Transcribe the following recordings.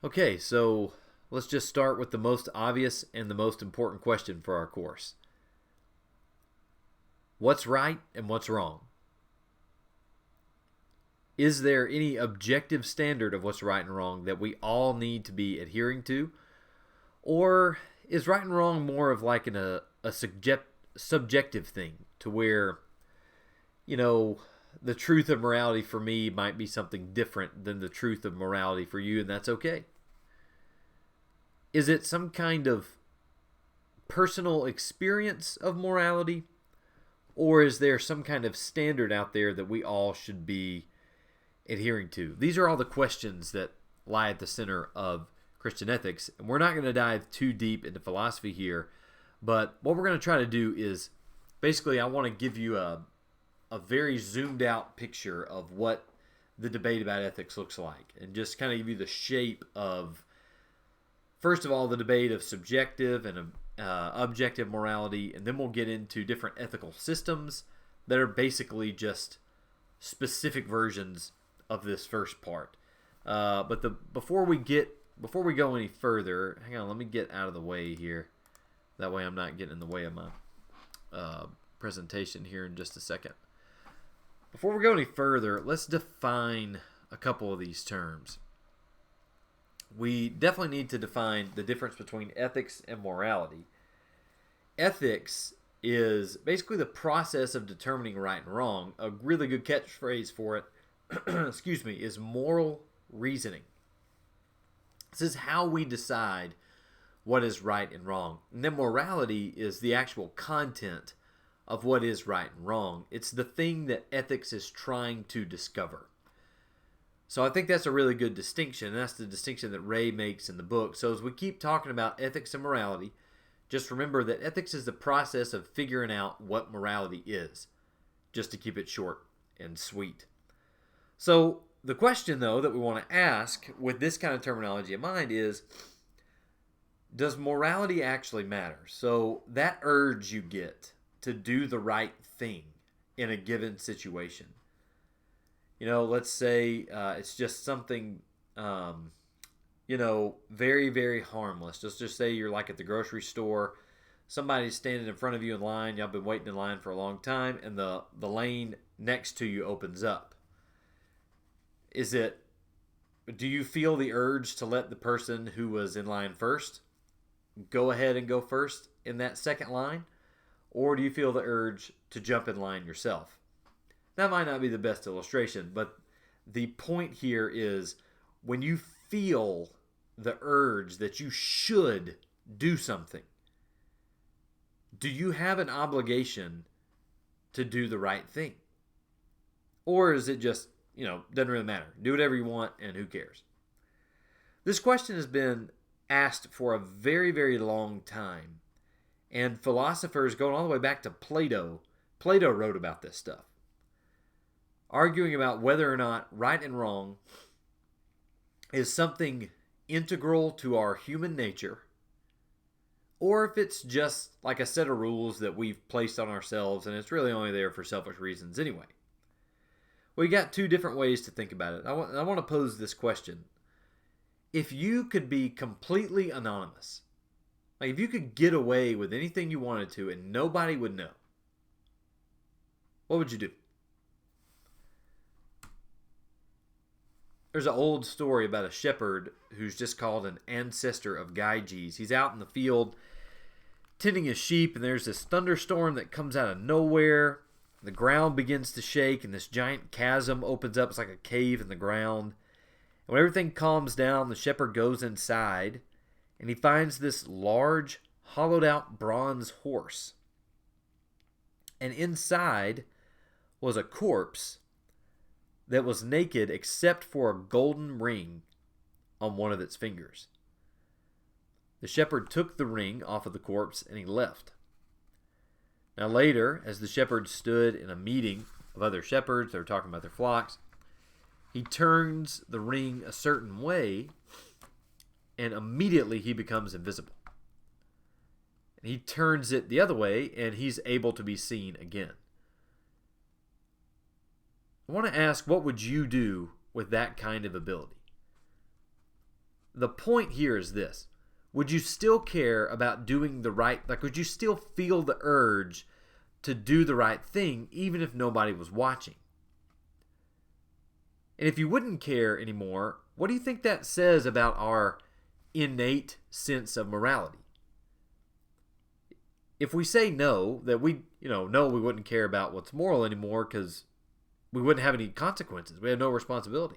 Okay, so let's just start with the most obvious and the most important question for our course. What's right and what's wrong? Is there any objective standard of what's right and wrong that we all need to be adhering to? Or is right and wrong more of like a subjective thing to where, you know, the truth of morality for me might be something different than the truth of morality for you, and that's okay? Is it some kind of personal experience of morality, or is there some kind of standard out there that we all should be adhering to? These are all the questions that lie at the center of Christian ethics, and we're not going to dive too deep into philosophy here, but what we're going to try to do is basically I want to give you a very zoomed out picture of what the debate about ethics looks like, and just kind of give you the shape of, first of all, the debate of subjective and objective morality, and then we'll get into different ethical systems that are basically just specific versions of this first part. Before we go any further, hang on, let me get out of the way here. That way, I'm not getting in the way of my presentation here in just a second. Before we go any further, let's define a couple of these terms. We definitely need to define the difference between ethics and morality. Ethics is basically the process of determining right and wrong. A really good catchphrase for it, excuse me, is moral reasoning. This is how we decide what is right and wrong. And then morality is the actual content of what is right and wrong. It's the thing that ethics is trying to discover. So I think that's a really good distinction, and that's the distinction that Ray makes in the book. So as we keep talking about ethics and morality, just remember that ethics is the process of figuring out what morality is, just to keep it short and sweet. So the question, though, that we want to ask with this kind of terminology in mind is, does morality actually matter? So that urge you get to do the right thing in a given situation. Let's say it's just something, very, very harmless. Let's just say you're like at the grocery store. Somebody's standing in front of you in line. Y'all been waiting in line for a long time, and the lane next to you opens up. Do you feel the urge to let the person who was in line first go ahead and go first in that second line? Or do you feel the urge to jump in line yourself? That might not be the best illustration, but the point here is when you feel the urge that you should do something, do you have an obligation to do the right thing? Or is it just, doesn't really matter. Do whatever you want and who cares? This question has been asked for a very, very long time. And philosophers going all the way back to Plato wrote about this stuff, arguing about whether or not right and wrong is something integral to our human nature, or if it's just like a set of rules that we've placed on ourselves and it's really only there for selfish reasons anyway. We got two different ways to think about it. I want to pose this question. If you could be completely anonymous, like if you could get away with anything you wanted to and nobody would know, what would you do? There's an old story about a shepherd who's just called an ancestor of Gyges. He's out in the field tending his sheep, and there's this thunderstorm that comes out of nowhere. The ground begins to shake, and this giant chasm opens up. It's like a cave in the ground. And when everything calms down, the shepherd goes inside, and he finds this large, hollowed-out bronze horse. And inside was a corpse that was naked except for a golden ring on one of its fingers. The shepherd took the ring off of the corpse and he left. Now later, as the shepherd stood in a meeting of other shepherds, they were talking about their flocks, he turns the ring a certain way and immediately he becomes invisible. And he turns it the other way and he's able to be seen again. I want to ask, what would you do with that kind of ability? the point here is this. Would you still care about doing the right, would you still feel the urge to do the right thing even if nobody was watching? And if you wouldn't care anymore, what do you think that says about our innate sense of morality? If we say no, that we wouldn't care about what's moral anymore because we wouldn't have any consequences. We have no responsibility.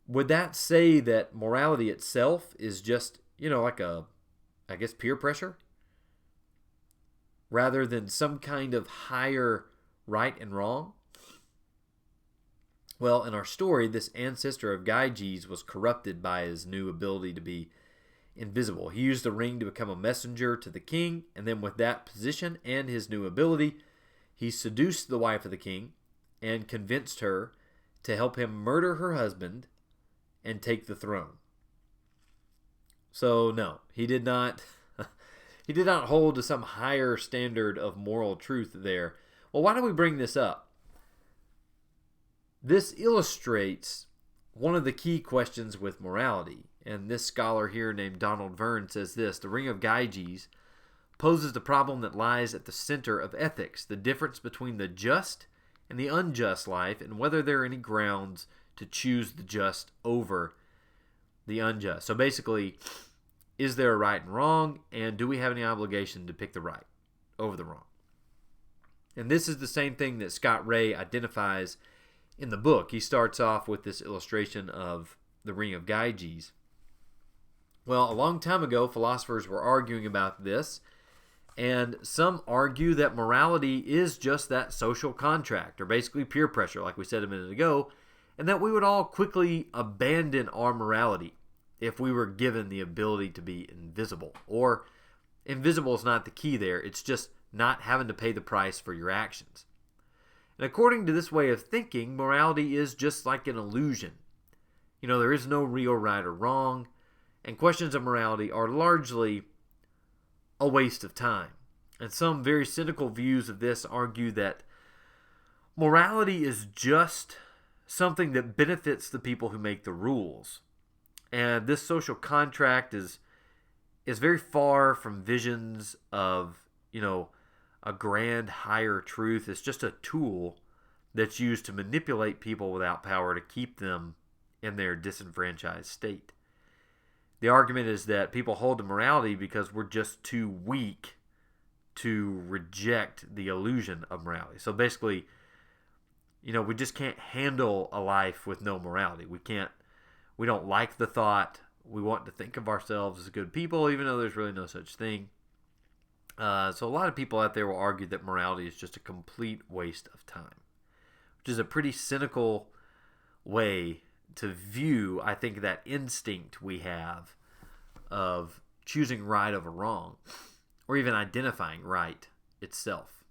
Would that say that morality itself is just, peer pressure? Rather than some kind of higher right and wrong? Well, in our story, this ancestor of Gyges was corrupted by his new ability to be invisible. He used the ring to become a messenger to the king, and then with that position and his new ability, he seduced the wife of the king and convinced her to help him murder her husband and take the throne. So no, he did not he did not hold to some higher standard of moral truth there. Well, why do we bring this up? This illustrates one of the key questions with morality. And this scholar here named Donald Verne says this: the Ring of Gyges poses the problem that lies at the center of ethics, the difference between the just and the unjust life, and whether there are any grounds to choose the just over the unjust. So basically, is there a right and wrong, and do we have any obligation to pick the right over the wrong? And this is the same thing that Scott Ray identifies in the book. He starts off with this illustration of the Ring of Gyges. Well, a long time ago, philosophers were arguing about this, and some argue that morality is just that social contract, or basically peer pressure, like we said a minute ago, and that we would all quickly abandon our morality if we were given the ability to be invisible. Or invisible is not the key there, it's just not having to pay the price for your actions. And according to this way of thinking, morality is just like an illusion. There is no real right or wrong, and questions of morality are largely a waste of time. And some very cynical views of this argue that morality is just something that benefits the people who make the rules. And this social contract is very far from visions of, a grand higher truth. It's just a tool that's used to manipulate people without power to keep them in their disenfranchised state. The argument is that people hold to morality because we're just too weak to reject the illusion of morality. So basically, we just can't handle a life with no morality. We don't like the thought. We want to think of ourselves as good people, even though there's really no such thing. So a lot of people out there will argue that morality is just a complete waste of time, which is a pretty cynical way to view, I think, that instinct we have of choosing right over wrong, or even identifying right itself.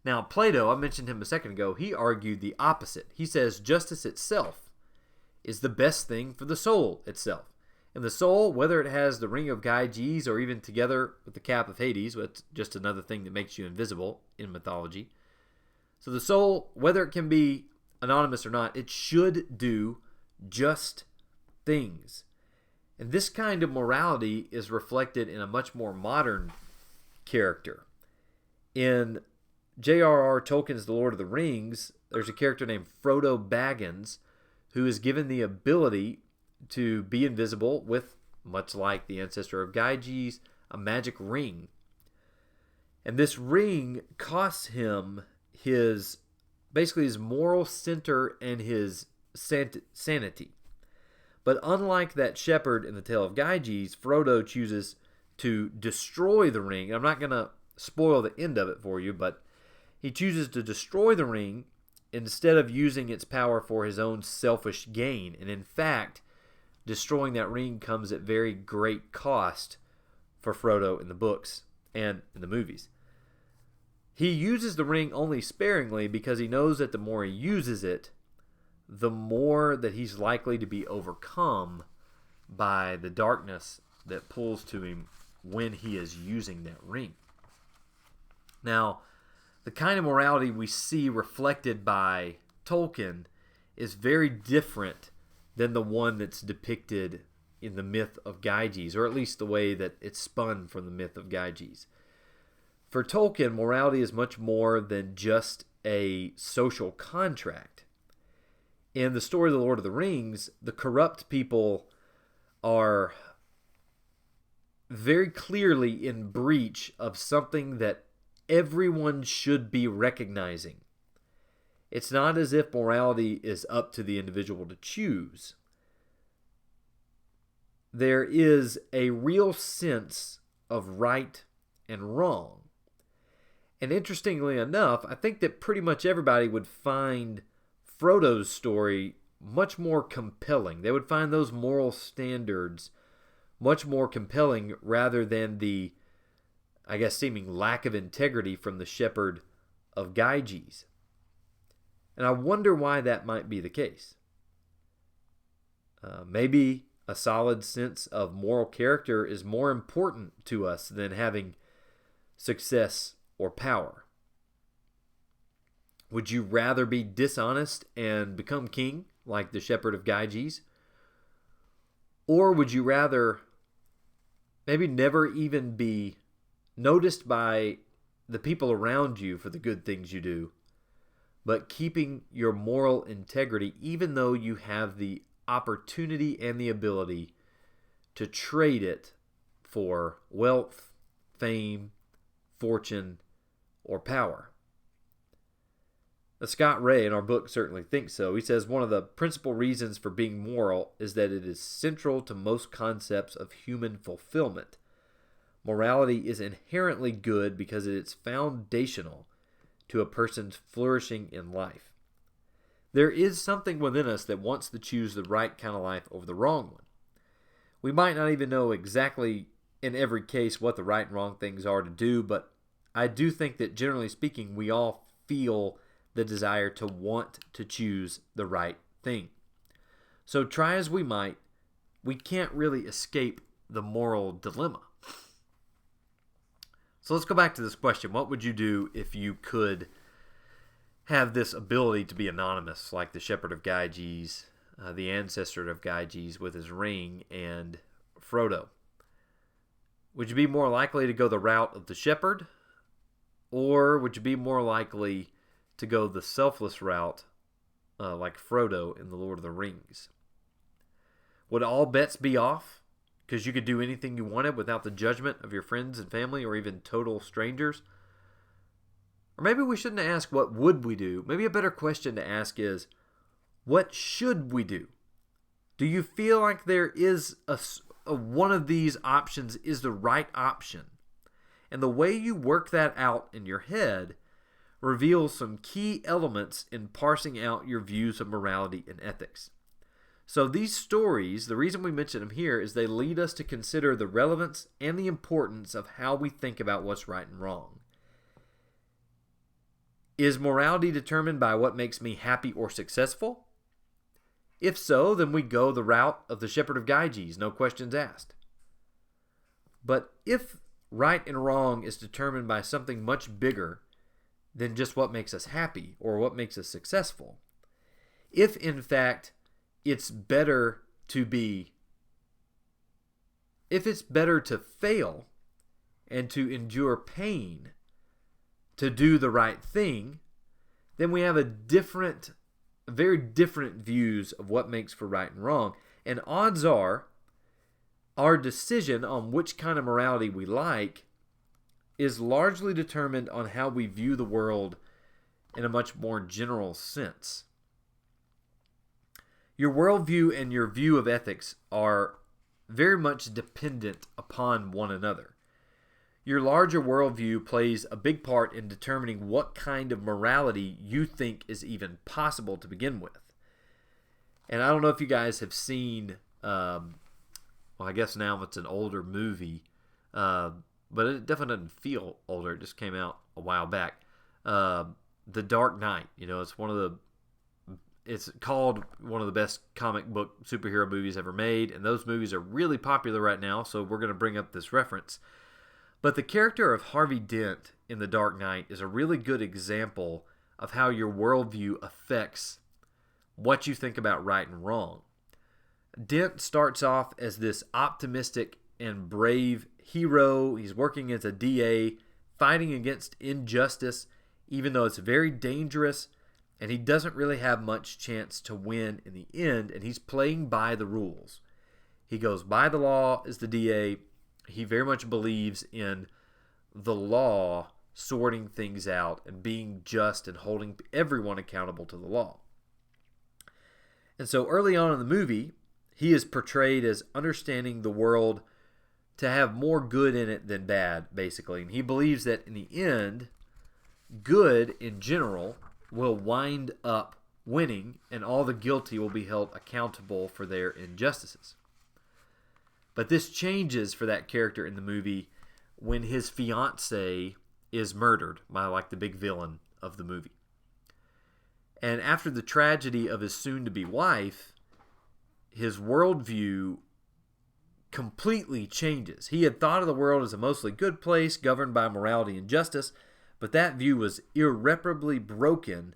Now, Plato, I mentioned him a second ago, he argued the opposite. He says justice itself is the best thing for the soul itself. And the soul, whether it has the ring of Gyges or even together with the cap of Hades, which is just another thing that makes you invisible in mythology. So the soul, whether it can be anonymous or not, it should do just things. And this kind of morality is reflected in a much more modern character. In J.R.R. Tolkien's The Lord of the Rings, there's a character named Frodo Baggins who is given the ability to be invisible with, much like the ancestor of Gyges, a magic ring. And this ring costs him his moral center and his sanity. But unlike that shepherd in the tale of Gyges, Frodo chooses to destroy the ring. I'm not going to spoil the end of it for you, but he chooses to destroy the ring instead of using its power for his own selfish gain. And in fact, destroying that ring comes at very great cost for Frodo in the books and in the movies. He uses the ring only sparingly because he knows that the more he uses it, the more that he's likely to be overcome by the darkness that pulls to him when he is using that ring. Now, the kind of morality we see reflected by Tolkien is very different than the one that's depicted in the myth of Gyges, or at least the way that it's spun from the myth of Gyges. For Tolkien, morality is much more than just a social contract. In the story of the Lord of the Rings, the corrupt people are very clearly in breach of something that everyone should be recognizing. It's not as if morality is up to the individual to choose. There is a real sense of right and wrong. And interestingly enough, I think that pretty much everybody would find Frodo's story much more compelling. They would find those moral standards much more compelling rather than the, I guess, seeming lack of integrity from the shepherd of Gyges. And I wonder why that might be the case. Maybe a solid sense of moral character is more important to us than having success or power. Would you rather be dishonest and become king, like the shepherd of Gyges? Or would you rather maybe never even be noticed by the people around you for the good things you do, but keeping your moral integrity even though you have the opportunity and the ability to trade it for wealth, fame, fortune, or power? Scott Ray in our book certainly thinks so. He says one of the principal reasons for being moral is that it is central to most concepts of human fulfillment. Morality is inherently good because it is foundational to a person's flourishing in life. There is something within us that wants to choose the right kind of life over the wrong one. We might not even know exactly in every case what the right and wrong things are to do, but I do think that generally speaking, we all feel the desire to want to choose the right thing. So try as we might, we can't really escape the moral dilemma. So let's go back to this question. What would you do if you could have this ability to be anonymous, like the shepherd of Gyges, the ancestor of Gyges with his ring, and Frodo? Would you be more likely to go the route of the shepherd, or would you be more likely to go the selfless route like Frodo in The Lord of the Rings? Would all bets be off because you could do anything you wanted without the judgment of your friends and family or even total strangers? Or maybe we shouldn't ask what would we do. Maybe a better question to ask is, what should we do? Do you feel like there is a one of these options is the right option? And the way you work that out in your head reveals some key elements in parsing out your views of morality and ethics. So these stories, the reason we mention them here is they lead us to consider the relevance and the importance of how we think about what's right and wrong. Is morality determined by what makes me happy or successful? If so, then we go the route of the shepherd of Gyges, no questions asked. But if right and wrong is determined by something much bigger than just what makes us happy or what makes us successful, if in fact it's better to fail and to endure pain to do the right thing, then we have very different views of what makes for right and wrong. And odds are our decision on which kind of morality we like is largely determined on how we view the world in a much more general sense. Your worldview and your view of ethics are very much dependent upon one another. Your larger worldview plays a big part in determining what kind of morality you think is even possible to begin with. And I don't know if you guys have seen, well, I guess now it's an older movie, but it definitely doesn't feel older. It just came out a while back. The Dark Knight. It's called one of the best comic book superhero movies ever made, and those movies are really popular right now, so we're going to bring up this reference. But the character of Harvey Dent in The Dark Knight is a really good example of how your worldview affects what you think about right and wrong. Dent starts off as this optimistic and brave hero. He's working as a DA, fighting against injustice, even though it's very dangerous, and he doesn't really have much chance to win in the end, and he's playing by the rules. He goes by the law as the DA. He very much believes in the law sorting things out and being just and holding everyone accountable to the law. And so early on in the movie, he is portrayed as understanding the world to have more good in it than bad, basically. And he believes that in the end, good in general will wind up winning, and all the guilty will be held accountable for their injustices. But this changes for that character in the movie when his fiancée is murdered by like the big villain of the movie. And after the tragedy of his soon-to-be wife, his worldview completely changes. He had thought of the world as a mostly good place, governed by morality and justice, but that view was irreparably broken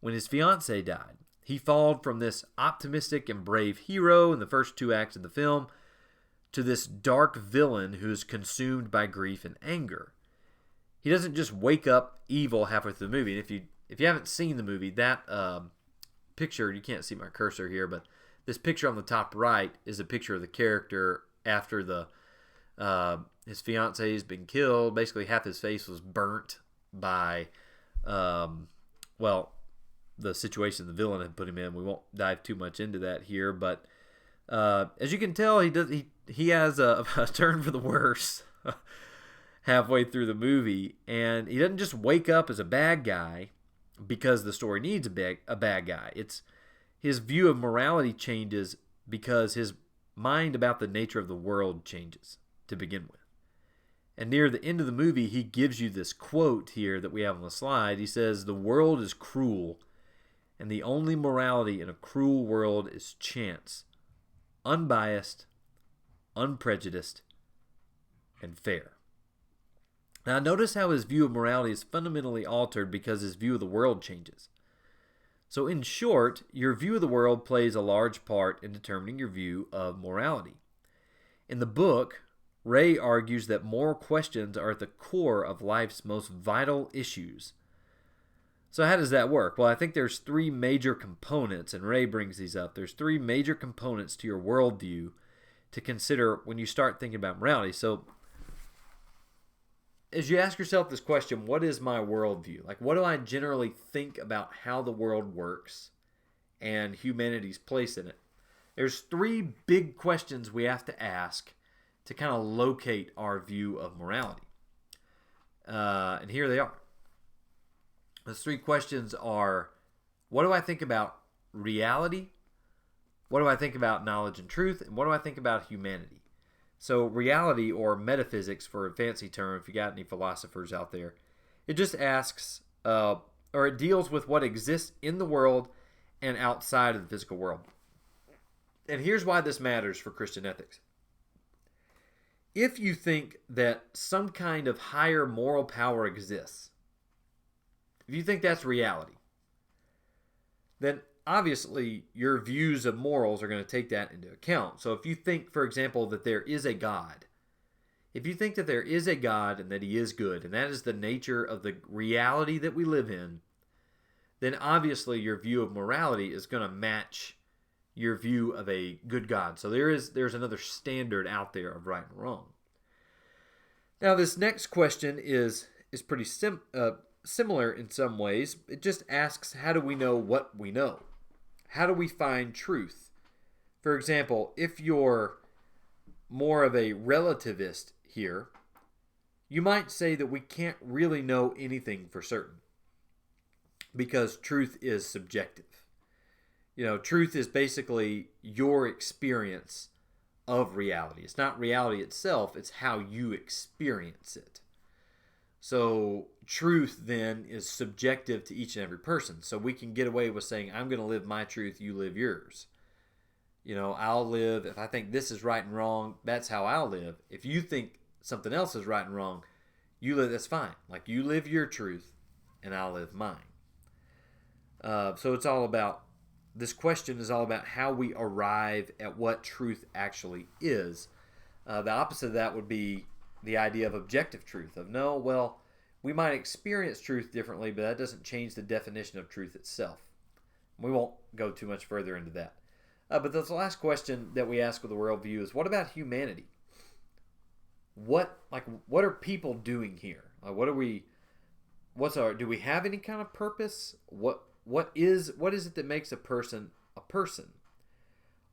when his fiancée died. He followed from this optimistic and brave hero in the first 2 acts of the film to this dark villain who is consumed by grief and anger. He doesn't just wake up evil halfway through the movie. And if you haven't seen the movie, that picture, you can't see my cursor here, but this picture on the top right is a picture of the character after his fiancée has been killed. Basically, half his face was burnt by, the situation the villain had put him in. We won't dive too much into that here, but as you can tell, he has a turn for the worse halfway through the movie, and he doesn't just wake up as a bad guy because the story needs a bad guy. It's his view of morality changes because his mind about the nature of the world changes to begin with. And near the end of the movie, he gives you this quote here that we have on the slide. He says, "The world is cruel, and the only morality in a cruel world is chance, unbiased, unprejudiced, and fair." Now, notice how his view of morality is fundamentally altered because his view of the world changes. So, in short, your view of the world plays a large part in determining your view of morality. In the book, Ray argues that moral questions are at the core of life's most vital issues. So how does that work? Well, I think there's 3 major components, and Ray brings these up. There's 3 major components to your worldview to consider when you start thinking about morality. So as you ask yourself this question, what is my worldview? Like, what do I generally think about how the world works and humanity's place in it? There's 3 big questions we have to ask to kind of locate our view of morality. And here they are. Those 3 questions are, what do I think about reality? What do I think about knowledge and truth? And what do I think about humanity? So reality, or metaphysics for a fancy term, if you got any philosophers out there, it just asks, or it deals with what exists in the world and outside of the physical world. And here's why this matters for Christian ethics. If you think that some kind of higher moral power exists, if you think that's reality, then obviously your views of morals are going to take that into account. So if you think, for example, that there is a God, if you think that there is a God and that he is good, and that is the nature of the reality that we live in, then obviously your view of morality is going to match your view of a good God. So there's another standard out there of right and wrong. Now this next question is pretty similar in some ways. It just asks, how do we know what we know? How do we find truth? For example, if you're more of a relativist here, you might say that we can't really know anything for certain because truth is subjective. You know, truth is basically your experience of reality. It's not reality itself, it's how you experience it. So truth then is subjective to each and every person. So we can get away with saying, I'm going to live my truth, you live yours. You know, I'll live, if I think this is right and wrong, that's how I'll live. If you think something else is right and wrong, you live, that's fine. Like, you live your truth and I'll live mine. So it's all about this question is all about how we arrive at what truth actually is. The opposite of that would be the idea of objective truth, of no, well, we might experience truth differently, but that doesn't change the definition of truth itself. We won't go too much further into that. But the last question that we ask with the worldview is, what about humanity? What are people doing here? Do we have any kind of purpose? What is it that makes a person a person?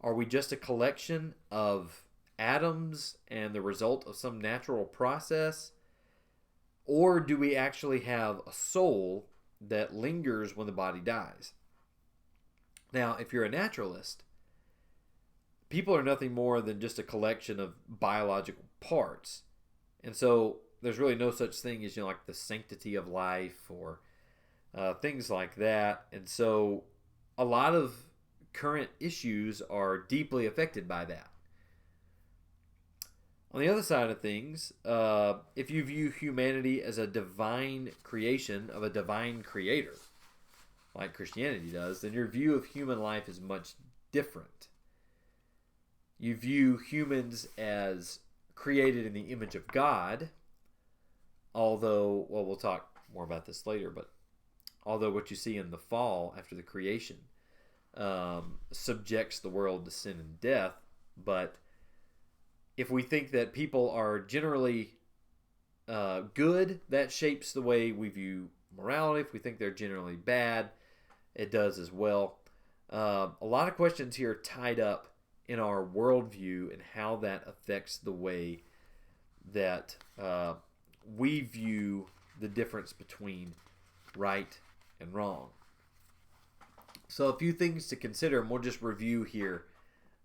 Are we just a collection of atoms and the result of some natural process? Or do we actually have a soul that lingers when the body dies? Now, if you're a naturalist, people are nothing more than just a collection of biological parts. And so there's really no such thing as, like the sanctity of life or things like that. And so a lot of current issues are deeply affected by that. On the other side of things, if you view humanity as a divine creation of a divine creator, like Christianity does, then your view of human life is much different. You view humans as created in the image of God, although, well, we'll talk more about this later, but although what you see in the fall after the creation subjects the world to sin and death, but if we think that people are generally good, that shapes the way we view morality. If we think they're generally bad, it does as well. A lot of questions here tied up in our worldview and how that affects the way that we view the difference between right and wrong. So a few things to consider, and we'll just review here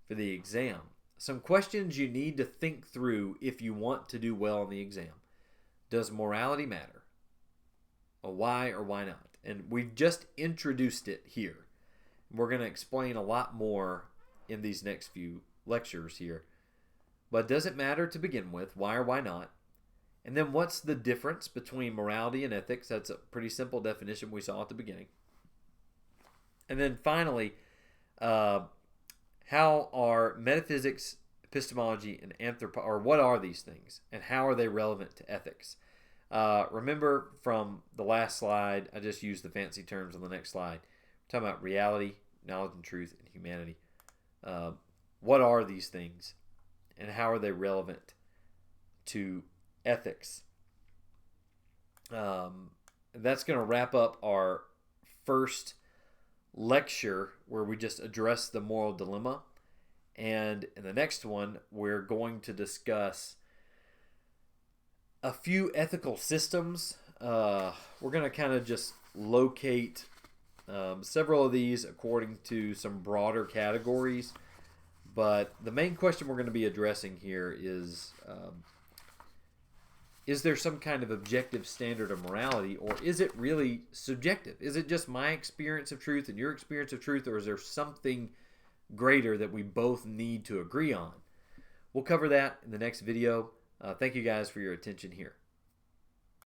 for the exam. Some questions you need to think through if you want to do well on the exam. Does morality matter? Or why or why not? And we've just introduced it here. We're going to explain a lot more in these next few lectures here. But does it matter to begin with? Why or why not? And then what's the difference between morality and ethics? That's a pretty simple definition we saw at the beginning. And then finally, how are metaphysics, epistemology, and anthropology, or what are these things, and how are they relevant to ethics? Remember from the last slide, I just used the fancy terms on the next slide. We're talking about reality, knowledge and truth, and humanity. What are these things, and how are they relevant to ethics? That's going to wrap up our first lecture where we just address the moral dilemma. And in the next one, we're going to discuss a few ethical systems. We're going to kind of just locate several of these according to some broader categories. But the main question we're going to be addressing here is there some kind of objective standard of morality, or is it really subjective? Is it just my experience of truth and your experience of truth, or is there something greater that we both need to agree on? We'll cover that in the next video. Thank you guys for your attention here.